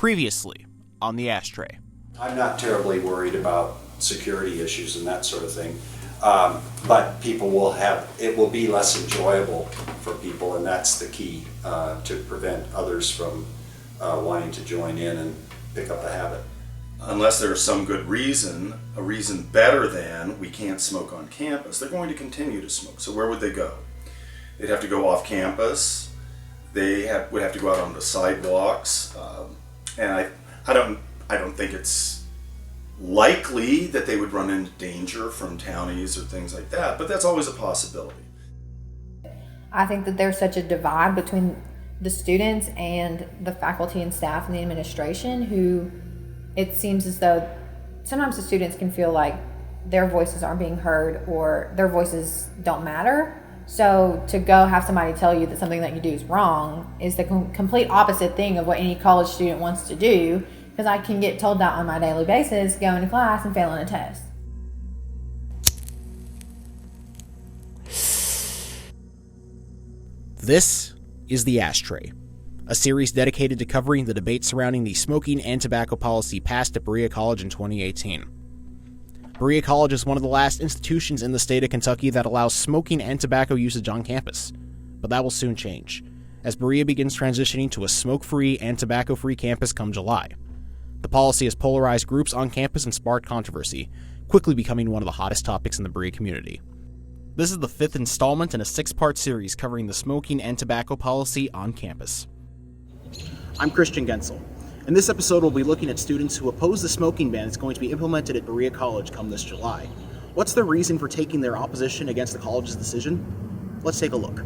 Previously on the Ashtray. I'm not terribly worried about security issues and that sort of thing, but it will be less enjoyable for people, and that's the key to prevent others from wanting to join in and pick up the habit. Unless there's some good reason, a reason better than we can't smoke on campus, they're going to continue to smoke. So where would they go? They'd have to go off campus. They would have to go out on the sidewalks, and I don't think it's likely that they would run into danger from townies or things like that, but that's always a possibility. I think that there's such a divide between the students and the faculty and staff and the administration, who it seems as though sometimes the students can feel like their voices aren't being heard or their voices don't matter. So to go have somebody tell you that something that you do is wrong is the complete opposite thing of what any college student wants to do, because I can get told that on my daily basis, going to class and failing a test. This is the Ashtray, a series dedicated to covering the debate surrounding the smoking and tobacco policy passed at Berea College in 2018. Berea College is one of the last institutions in the state of Kentucky that allows smoking and tobacco usage on campus, but that will soon change, as Berea begins transitioning to a smoke-free and tobacco-free campus come July. The policy has polarized groups on campus and sparked controversy, quickly becoming one of the hottest topics in the Berea community. This is the fifth installment in a 6-part series covering the smoking and tobacco policy on campus. I'm Christian Gensel. In this episode, we'll be looking at students who oppose the smoking ban that's going to be implemented at Berea College come this July. What's their reason for taking their opposition against the college's decision? Let's take a look.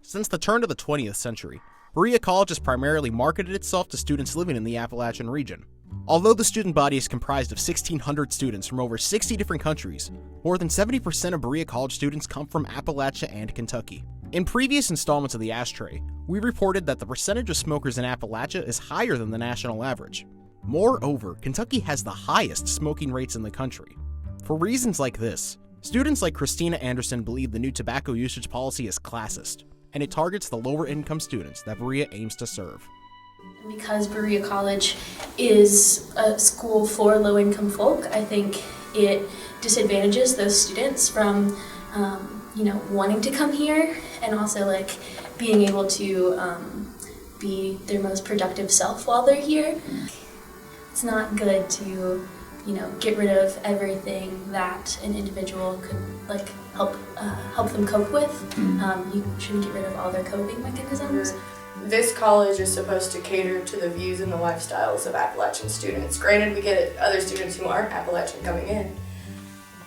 Since the turn of the 20th century, Berea College has primarily marketed itself to students living in the Appalachian region. Although the student body is comprised of 1,600 students from over 60 different countries, more than 70% of Berea College students come from Appalachia and Kentucky. In previous installments of the Ashtray, we reported that the percentage of smokers in Appalachia is higher than the national average. Moreover, Kentucky has the highest smoking rates in the country. For reasons like this, students like Christina Anderson believe the new tobacco usage policy is classist, and it targets the lower income students that Berea aims to serve. Because Berea College is a school for low-income folk, I think it disadvantages those students from, wanting to come here and also being able to be their most productive self while they're here. It's not good to, get rid of everything that an individual could help them cope with. You shouldn't get rid of all their coping mechanisms. This college is supposed to cater to the views and the lifestyles of Appalachian students. Granted, we get other students who aren't Appalachian coming in,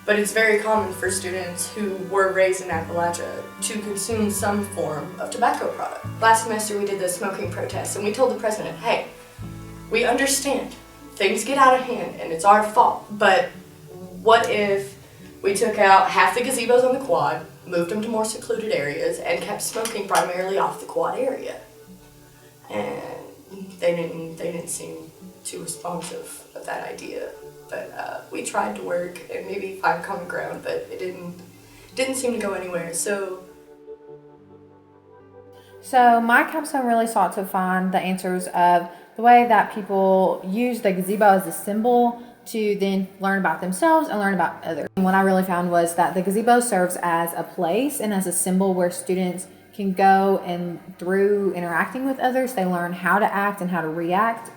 but it's very common for students who were raised in Appalachia to consume some form of tobacco product. Last semester we did the smoking protest, and we told the president, hey, we understand things get out of hand and it's our fault, but what if we took out half the gazebos on the quad, moved them to more secluded areas, and kept smoking primarily off the quad area? And they didn't seem too responsive of that idea. But we tried to work and maybe find common ground, but it didn't seem to go anywhere. So my capstone really sought to find the answers of the way that people use the gazebo as a symbol to then learn about themselves and learn about others. And what I really found was that the gazebo serves as a place and as a symbol where students can go, and through interacting with others, they learn how to act and how to react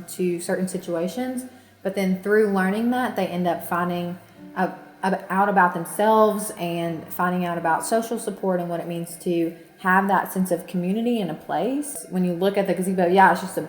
to certain situations. But then through learning that, they end up finding out about themselves and finding out about social support and what it means to have that sense of community in a place. When you look at the gazebo, it's just a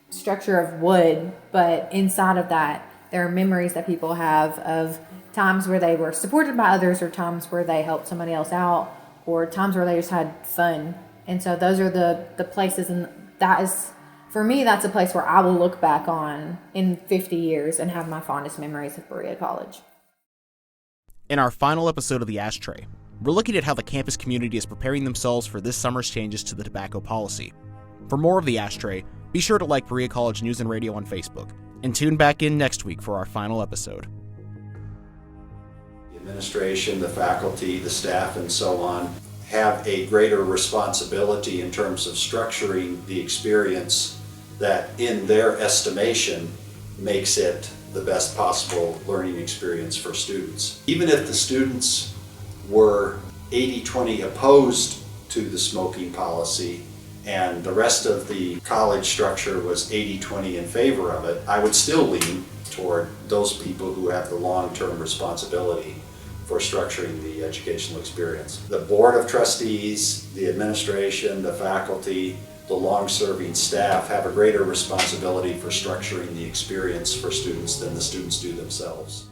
structure of wood, but inside of that, there are memories that people have of times where they were supported by others, or times where they helped somebody else out, or times where they just had fun. And so those are the places, and that is, for me, that's a place where I will look back on in 50 years and have my fondest memories of Berea College. In our final episode of the Ashtray, we're looking at how the campus community is preparing themselves for this summer's changes to the tobacco policy. For more of the Ashtray, be sure to like Berea College News and Radio on Facebook, and tune back in next week for our final episode. Administration, the faculty, the staff, and so on have a greater responsibility in terms of structuring the experience that, in their estimation, makes it the best possible learning experience for students. Even if the students were 80-20 opposed to the smoking policy and the rest of the college structure was 80-20 in favor of it, I would still lean toward those people who have the long-term responsibility for structuring the educational experience. The Board of Trustees, the administration, the faculty, the long-serving staff have a greater responsibility for structuring the experience for students than the students do themselves.